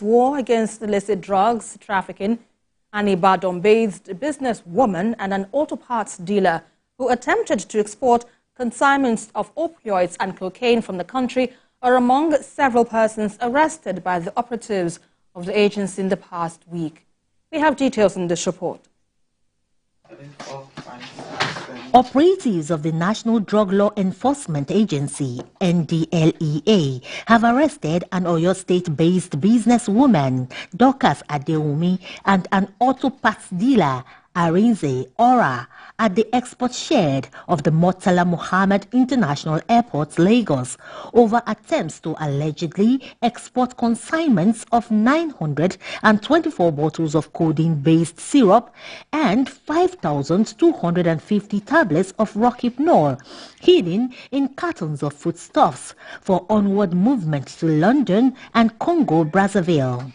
War against illicit drugs trafficking, an Ibadan-based businesswoman and an auto parts dealer who attempted to export consignments of opioids and cocaine from the country are among several persons arrested by the operatives of the agency in the past week. We have details in this report. Operatives of the National Drug Law Enforcement Agency, NDLEA, have arrested an Oyo State-based businesswoman, Dorcas Adewunmi, and an auto parts dealer, Arinze Ora, at the export shed of the Murtala Muhammad International Airport, Lagos, over attempts to allegedly export consignments of 924 bottles of codeine-based syrup and 5,250 tablets of Rohypnol, hidden in cartons of foodstuffs for onward movement to London and Congo Brazzaville.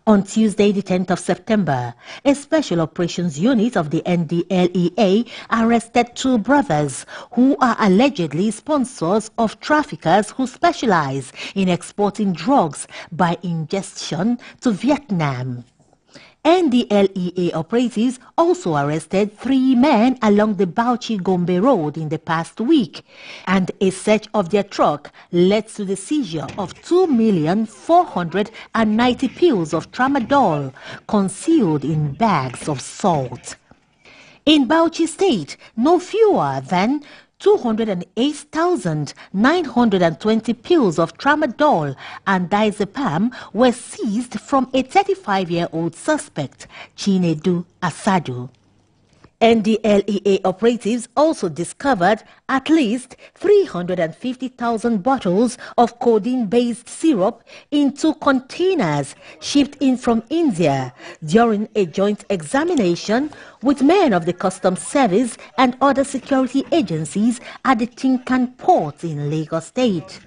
On Tuesday, the 10th of September, a special operations unit of the NDLEA arrested two brothers who are allegedly sponsors of traffickers who specialize in exporting drugs by ingestion to Vietnam. NDLEA operatives also arrested 3 men along the Bauchi-Gombe road in the past week, and a search of their truck led to the seizure of 2,490 pills of tramadol concealed in bags of salt. In Bauchi State, no fewer than 208,920 pills of tramadol and diazepam were seized from a 35-year-old suspect, Chinedu Asadu. NDLEA operatives also discovered at least 350,000 bottles of codeine-based syrup in 2 containers shipped in from India during a joint examination with men of the Customs Service and other security agencies at the Tinkan port in Lagos State.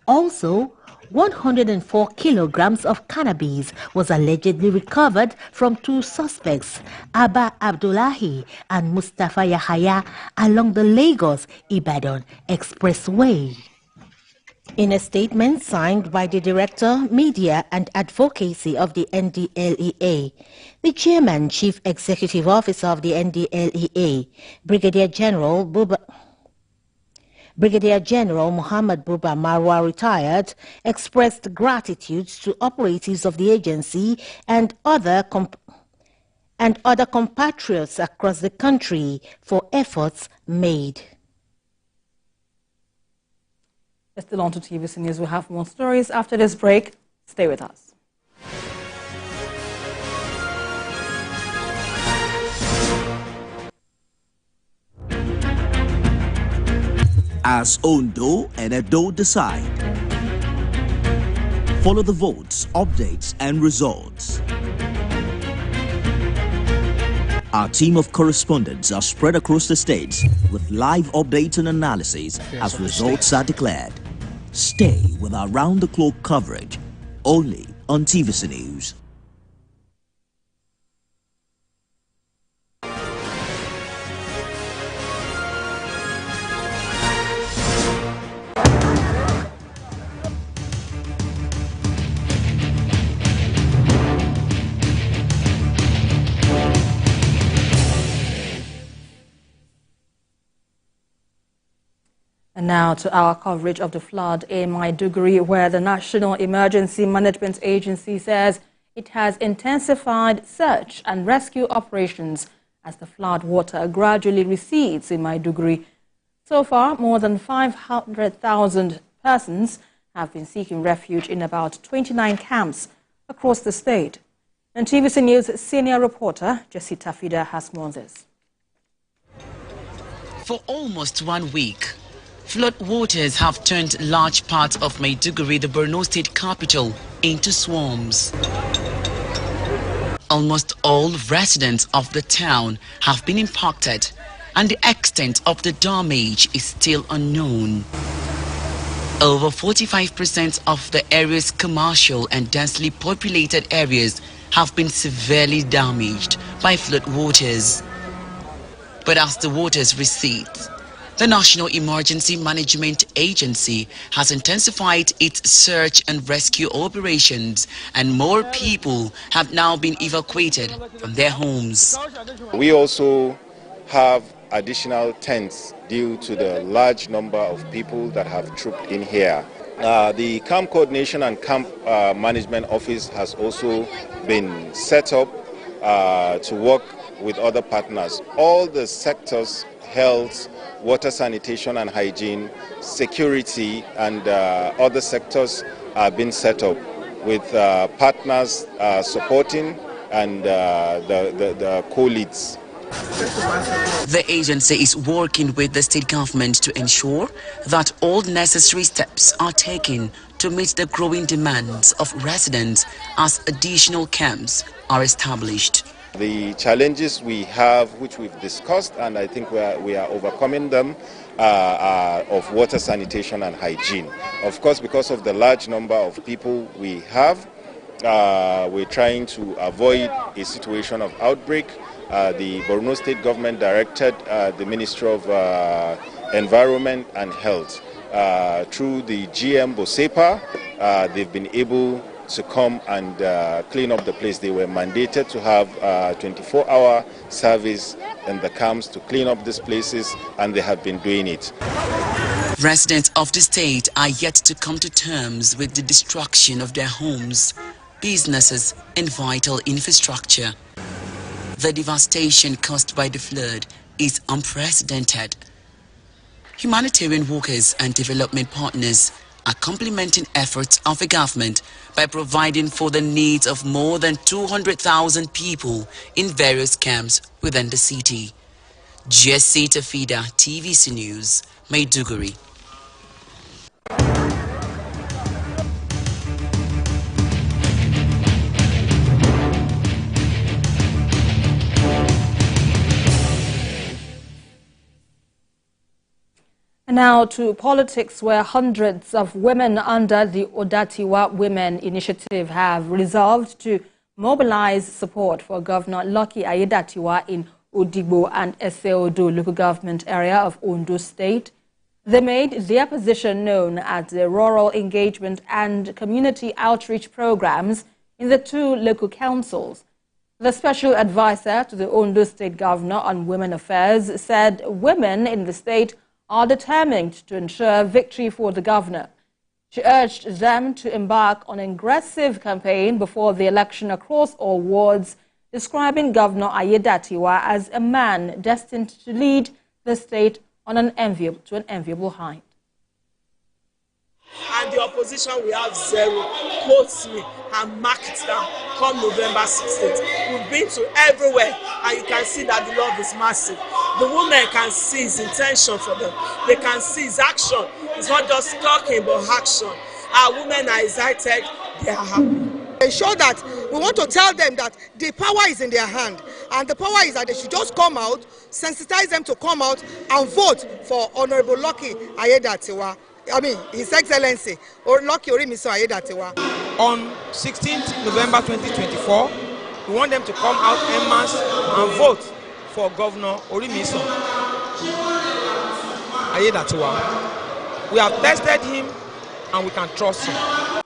Also, 104 kilograms of cannabis was allegedly recovered from 2 suspects, Abba Abdullahi and Mustafa Yahaya, along the Lagos-Ibadan Expressway. In a statement signed by the Director, Media and Advocacy of the NDLEA, the Chairman, Chief Executive Officer of the NDLEA, Brigadier General Muhammad Buba Marwa, retired, expressed gratitude to operatives of the agency and other compatriots across the country for efforts made. Still on to TVC News. We'll have more stories after this break. Stay with us. As Ondo and Edo decide, follow the votes, updates and results. Our team of correspondents are spread across the states with live updates and analysis as results are declared. Stay with our round-the-clock coverage, only on TVC News. And now to our coverage of the flood in Maiduguri, where the National Emergency Management Agency says it has intensified search and rescue operations as the flood water gradually recedes in Maiduguri. So far, more than 500,000 persons have been seeking refuge in about 29 camps across the state. And TVC News senior reporter Jessita Fida has more on this. For almost 1 week, flood waters have turned large parts of Maiduguri, the Borno state capital, into swamps. Almost all residents of the town have been impacted, and the extent of the damage is still unknown. Over 45% of the area's commercial and densely populated areas have been severely damaged by flood waters. But as the waters recede, The National Emergency Management Agency has intensified its search and rescue operations, and more people have now been evacuated from their homes. We also have additional tents due to the large number of people that have trooped in here. The Camp Coordination and Camp Management Office has also been set up to work with other partners. All the sectors, health, water, sanitation and hygiene, security and other sectors are being set up with partners supporting and the co-leads. The agency is working with the state government to ensure that all necessary steps are taken to meet the growing demands of residents as additional camps are established. The challenges we have, which we've discussed, and I think we are overcoming them, are of water, sanitation and hygiene. Of course, because of the large number of people we have, we're trying to avoid a situation of outbreak. The Borno State government directed the Ministry of Environment and Health through the GM Bosepa. They've been able to come and clean up the place. They were mandated to have 24-hour service in the camps to clean up these places, and they have been doing it. Residents of the state are yet to come to terms with the destruction of their homes, businesses and vital infrastructure. The devastation caused by the flood is unprecedented. Humanitarian workers and development partners are complementing efforts of the government by providing for the needs of more than 200,000 people in various camps within the city. Jesse Tafida, TVC News, Maiduguri. Now to politics, where hundreds of women under the Odatiwa Women Initiative have resolved to mobilize support for Governor Lucky Ayedatiwa in Odigbo and Eseodo local government area of Ondo State. They made their position known at the rural engagement and community outreach programs in the two local councils. The special advisor to the Ondo State Governor on Women Affairs said women in the state are determined to ensure victory for the governor. She urged them to embark on an aggressive campaign before the election across all wards, describing Governor Ayedatiwa as a man destined to lead the state on an enviable height. And the opposition will have zero. Quotes me and mark it down come November 16th. We've been to everywhere and you can see that the love is massive. The women can see his intention for them. They can see his action. It's not just talking but action. Our women are excited, they are happy. Ensure that we want to tell them that the power is in their hand, and the power is that they should just come out, sensitize them to come out and vote for Honorable Lucky Ayedatiwa. His Excellency, or Lucky Orimiso Ayedatiwa. On 16th November 2024, we want them to come out en masse and vote for Governor Orimiso Ayedatiwa. We have tested him and we can trust him.